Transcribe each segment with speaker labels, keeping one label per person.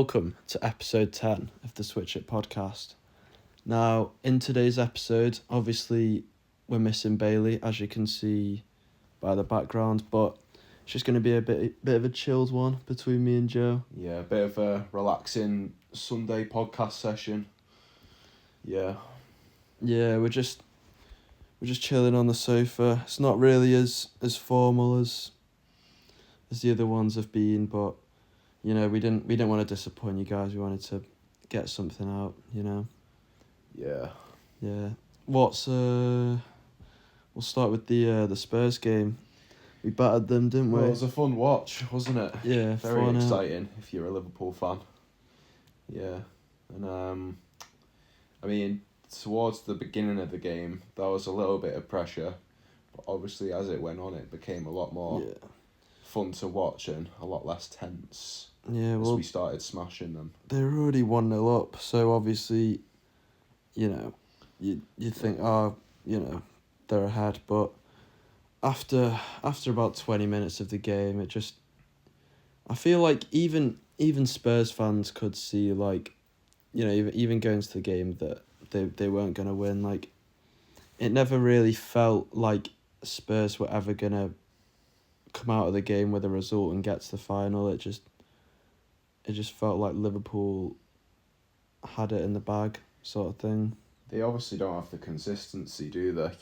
Speaker 1: Welcome to episode 10 of the Switch It podcast. Now, in today's episode, obviously, we're missing Bailey, as you can see by the background, but it's just going to be a bit of a chilled one between me and Joe.
Speaker 2: Yeah, a bit of a relaxing Sunday podcast session. Yeah.
Speaker 1: Yeah, we're just chilling on the sofa. It's not really as formal as the other ones have been, but we didn't want to disappoint you guys. We wanted to get something out,
Speaker 2: Yeah.
Speaker 1: Yeah. We'll start with the Spurs game. We battered them, didn't we?
Speaker 2: Well, it was a fun watch, wasn't it?
Speaker 1: Yeah,
Speaker 2: Very
Speaker 1: fun,
Speaker 2: exciting if you're a Liverpool fan. Yeah. And towards the beginning of the game, there was a little bit of pressure, but obviously as it went on, it became a lot more fun to watch and a lot less tense.
Speaker 1: Yeah,
Speaker 2: as we started smashing them.
Speaker 1: They were already 1-0 up, so obviously, you think, they're ahead, but after about 20 minutes of the game, I feel like even Spurs fans could see, like, even going to the game that they weren't going to win. Like, it never really felt like Spurs were ever going to come out of the game with a result and get to the final. It just felt like Liverpool had it in the bag, sort of thing.
Speaker 2: They obviously don't have the consistency, do they?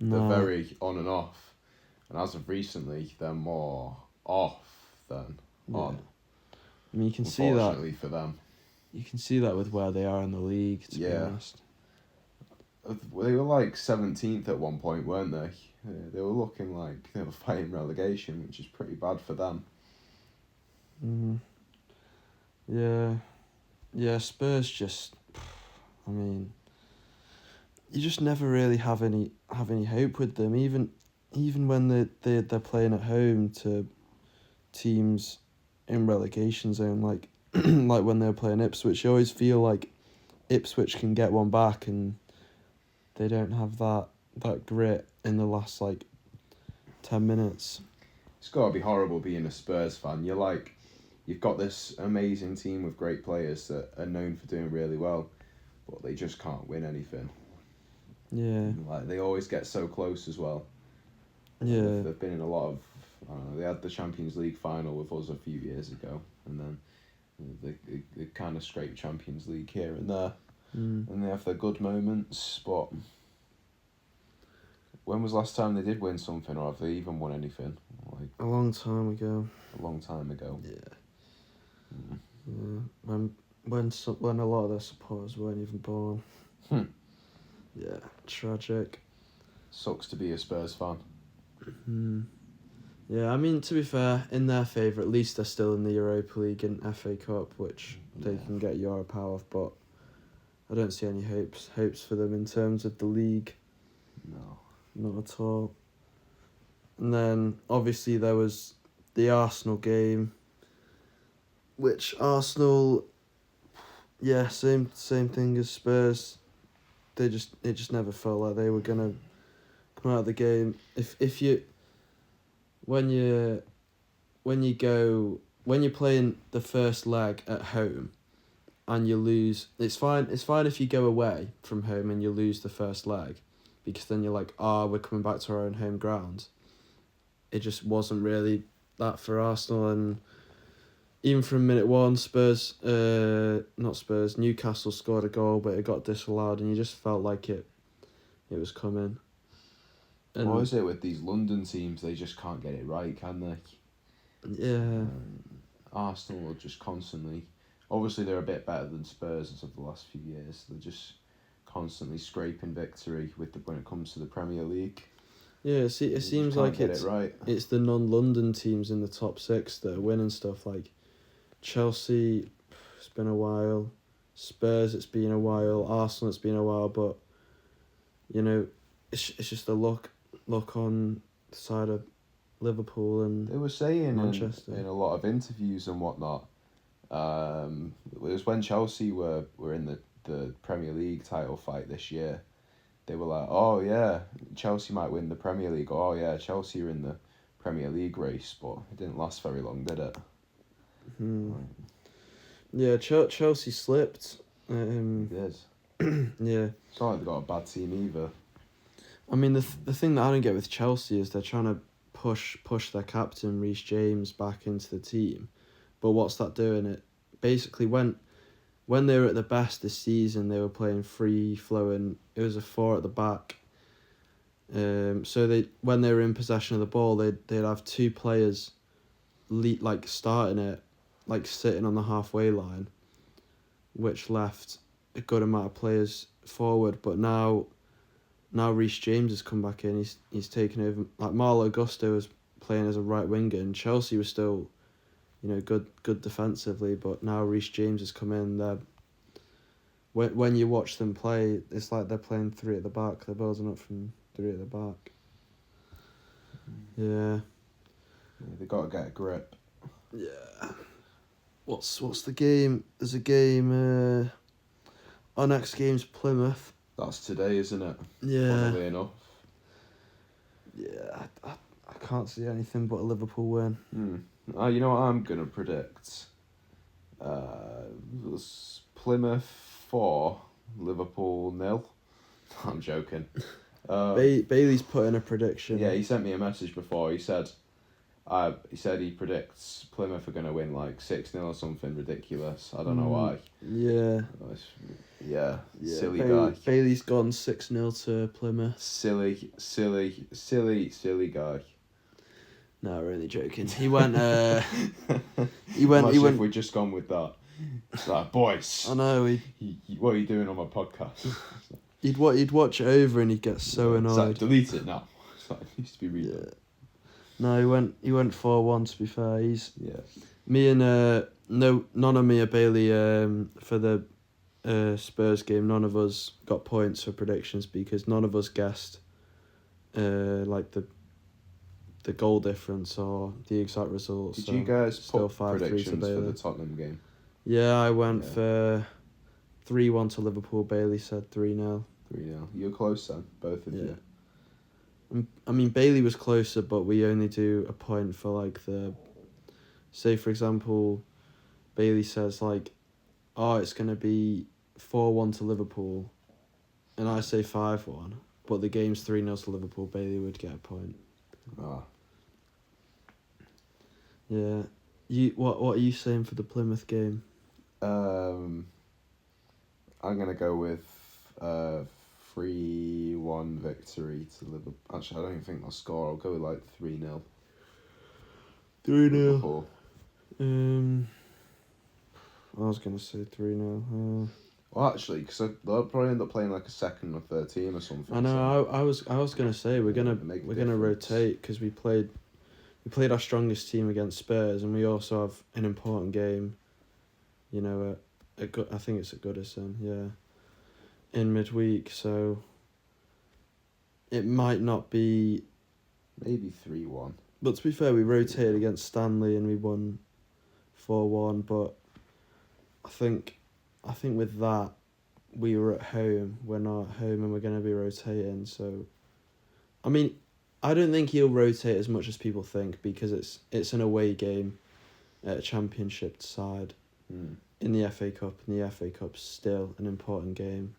Speaker 1: No.
Speaker 2: They're very on and off. And as of recently, they're more off than on.
Speaker 1: I mean, you can see that.
Speaker 2: Unfortunately for them.
Speaker 1: You can see that with where they are in the league, to be honest.
Speaker 2: They were like 17th at one point, weren't they? They were looking like they were fighting relegation, which is pretty bad for them.
Speaker 1: Yeah, Spurs just... I mean, you just never really have any hope with them. Even when they're playing at home to teams in relegation zone, like like when they're playing Ipswich, you always feel like Ipswich can get one back, and they don't have that grit in the last 10 minutes.
Speaker 2: It's got to be horrible being a Spurs fan. You've got this amazing team with great players that are known for doing really well, but they just can't win anything.
Speaker 1: Yeah.
Speaker 2: They always get so close as well.
Speaker 1: Yeah.
Speaker 2: They've been in a lot of... they had the Champions League final with us a few years ago, and then they kind of scrape Champions League here and there, and they have their good moments, but when was the last time they did win something, or have they even won anything?
Speaker 1: A long time ago.
Speaker 2: A long time ago.
Speaker 1: Yeah. Yeah. When a lot of their supporters weren't even born. Yeah, tragic.
Speaker 2: Sucks to be a Spurs fan.
Speaker 1: Yeah, I mean, to be fair, in their favour, at least they're still in the Europa League and FA Cup, which they can get Europe out of, but I don't see any hopes for them in terms of the league.
Speaker 2: No.
Speaker 1: Not at all. And then, obviously, there was the Arsenal game, which Arsenal, same thing as Spurs. It just never felt like they were gonna come out of the game. When you're playing the first leg at home and you lose, it's fine if you go away from home and you lose the first leg, because then you're like, we're coming back to our own home ground. It just wasn't really that for Arsenal, and even from minute one, Newcastle scored a goal, but it got disallowed, and you just felt like it was coming.
Speaker 2: And what is it with these London teams? They just can't get it right, can they?
Speaker 1: Yeah.
Speaker 2: Arsenal are just constantly... Obviously, they're a bit better than Spurs as of the last few years. They're just constantly scraping victory when it comes to the Premier League.
Speaker 1: Yeah, it seems like it's the non-London teams in the top 6 that are winning stuff. Like Chelsea, it's been a while. Spurs, it's been a while. Arsenal, it's been a while. But, it's just a look on the side of Liverpool and
Speaker 2: they were saying
Speaker 1: Manchester.
Speaker 2: In a lot of interviews and whatnot, it was when Chelsea were in the Premier League title fight this year. They were like, oh yeah, Chelsea might win the Premier League. Oh yeah, Chelsea are in the Premier League race, but it didn't last very long, did it?
Speaker 1: Yeah, Chelsea slipped.
Speaker 2: It is.
Speaker 1: Yeah.
Speaker 2: It's not like they've got a bad team either.
Speaker 1: I mean, the thing that I don't get with Chelsea is they're trying to push their captain, Reece James, back into the team. But what's that doing? It basically, when they were at the best this season, they were playing free flowing. It was a 4 at the back. So when they were in possession of the ball, they'd have 2 players starting it, sitting on the halfway line, which left a good amount of players forward. But now Reece James has come back in. He's taken over. Like Marlo Gusto was playing as a right winger, and Chelsea was still, good defensively. But now Reece James has come in. When you watch them play, it's like they're playing 3 at the back. They're building up from 3 at the back. Yeah.
Speaker 2: They got to get a grip.
Speaker 1: Yeah. What's the game? There's a game. Our next game's Plymouth.
Speaker 2: That's today, isn't it?
Speaker 1: Yeah.
Speaker 2: Funnily enough.
Speaker 1: Yeah, I can't see anything but a Liverpool win.
Speaker 2: You know what I'm gonna predict? It was Plymouth 4, Liverpool 0. I'm joking.
Speaker 1: Bailey's put in a prediction.
Speaker 2: Yeah, he sent me a message before. He said he predicts Plymouth are going to win like 6-0 or something ridiculous. I don't know why.
Speaker 1: Yeah.
Speaker 2: Yeah. Silly guy.
Speaker 1: Bailey's gone 6-0 to Plymouth.
Speaker 2: Silly guy.
Speaker 1: No, we're only joking. He went.
Speaker 2: Imagine if we'd just gone with that. It's like, boys.
Speaker 1: I know.
Speaker 2: What are you doing on my podcast?
Speaker 1: He'd watch it over and he'd get so annoyed.
Speaker 2: It's like, delete it now. It's like, it used to be reading.
Speaker 1: Yeah. No, he went 4-1. To be fair,
Speaker 2: Yeah.
Speaker 1: Me and none of me or Bailey for the Spurs game. None of us got points for predictions because none of us guessed the goal difference or the exact results.
Speaker 2: Did you guys put
Speaker 1: 5-3
Speaker 2: predictions for the Tottenham game?
Speaker 1: Yeah, I went for 3-1 to Liverpool. Bailey said 3-0.
Speaker 2: 3-0. You were close then, both of you.
Speaker 1: I mean, Bailey was closer, but we only do a point for say for example, Bailey says it's gonna be 4-1 to Liverpool, and I say 5-1, but the game's 3-0 to Liverpool. Bailey would get a point.
Speaker 2: Ah.
Speaker 1: Yeah. What are you saying for the Plymouth game?
Speaker 2: I'm gonna go with 3-1 victory to Liverpool. Actually, I don't even think they'll score. I'll go with 3-0.
Speaker 1: 3-0.
Speaker 2: Liverpool.
Speaker 1: I was gonna say 3-0.
Speaker 2: Well, actually, because they'll probably end up playing a second or third team or something.
Speaker 1: I know. I was gonna say we're gonna rotate because we played our strongest team against Spurs, and we also have an important game. I think it's at Goodison, yeah, in midweek. So it might not be.
Speaker 2: Maybe 3-1.
Speaker 1: But to be fair, we rotated against Stanley and we won 4-1. But I think with that, we were at home. We're not at home, and we're going to be rotating. So, I mean, I don't think he'll rotate as much as people think because it's an away game at a championship side in the FA Cup, and the FA Cup's still an important game.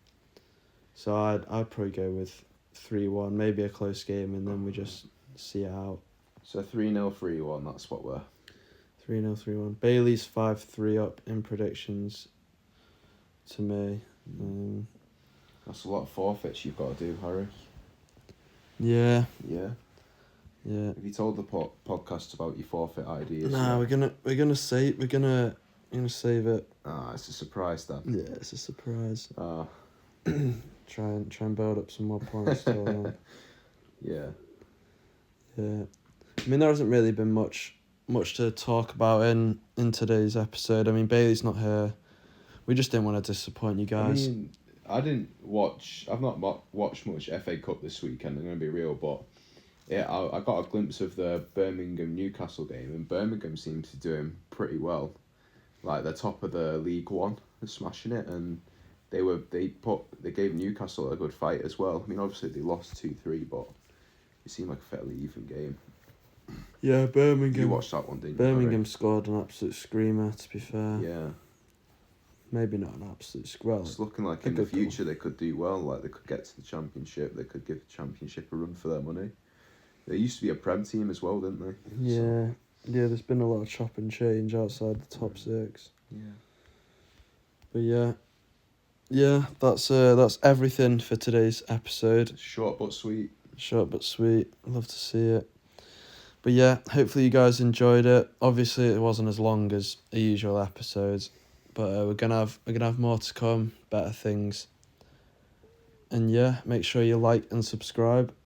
Speaker 1: So I'd probably go with 3-1, maybe a close game, and then we just see it out.
Speaker 2: So 3-0, 3-1. That's what we're.
Speaker 1: 3-0, 3-1. Bailey's 5-3 up in predictions. To me,
Speaker 2: That's a lot of forfeits you've got to do, Harry.
Speaker 1: Yeah.
Speaker 2: Yeah.
Speaker 1: Yeah.
Speaker 2: Have you told the podcast about your forfeit ideas?
Speaker 1: Nah, we're gonna save it.
Speaker 2: Ah, it's a surprise then.
Speaker 1: Yeah, it's a surprise.
Speaker 2: Ah.
Speaker 1: Try and build up some more points till then.
Speaker 2: Yeah.
Speaker 1: Yeah. I mean, there hasn't really been much to talk about in today's episode. I mean, Bailey's not here. We just didn't want to disappoint you guys.
Speaker 2: I mean, I've not watched much FA Cup this weekend, I'm going to be real, but yeah, I got a glimpse of the Birmingham-Newcastle game, and Birmingham seemed to do him pretty well. They're top of the League One, they're smashing it, and they gave Newcastle a good fight as well. I mean, obviously they lost 2-3, but it seemed like a fairly even game.
Speaker 1: Yeah, Birmingham.
Speaker 2: You watched that one, didn't you?
Speaker 1: Birmingham scored an absolute screamer, to be fair.
Speaker 2: Yeah.
Speaker 1: maybe not an absolute squelch.
Speaker 2: It's looking like in the future they could do well. Like they could get to the Championship. They could give the Championship a run for their money. They used to be a Prem team as well, didn't they?
Speaker 1: Yeah, yeah. There's been a lot of chop and change outside the top six.
Speaker 2: Yeah.
Speaker 1: But yeah. That's everything for today's episode.
Speaker 2: Short but sweet.
Speaker 1: Short but sweet. Love to see it. But yeah, hopefully you guys enjoyed it. Obviously, it wasn't as long as the usual episodes, but we're gonna have more to come, better things. And yeah, make sure you like and subscribe.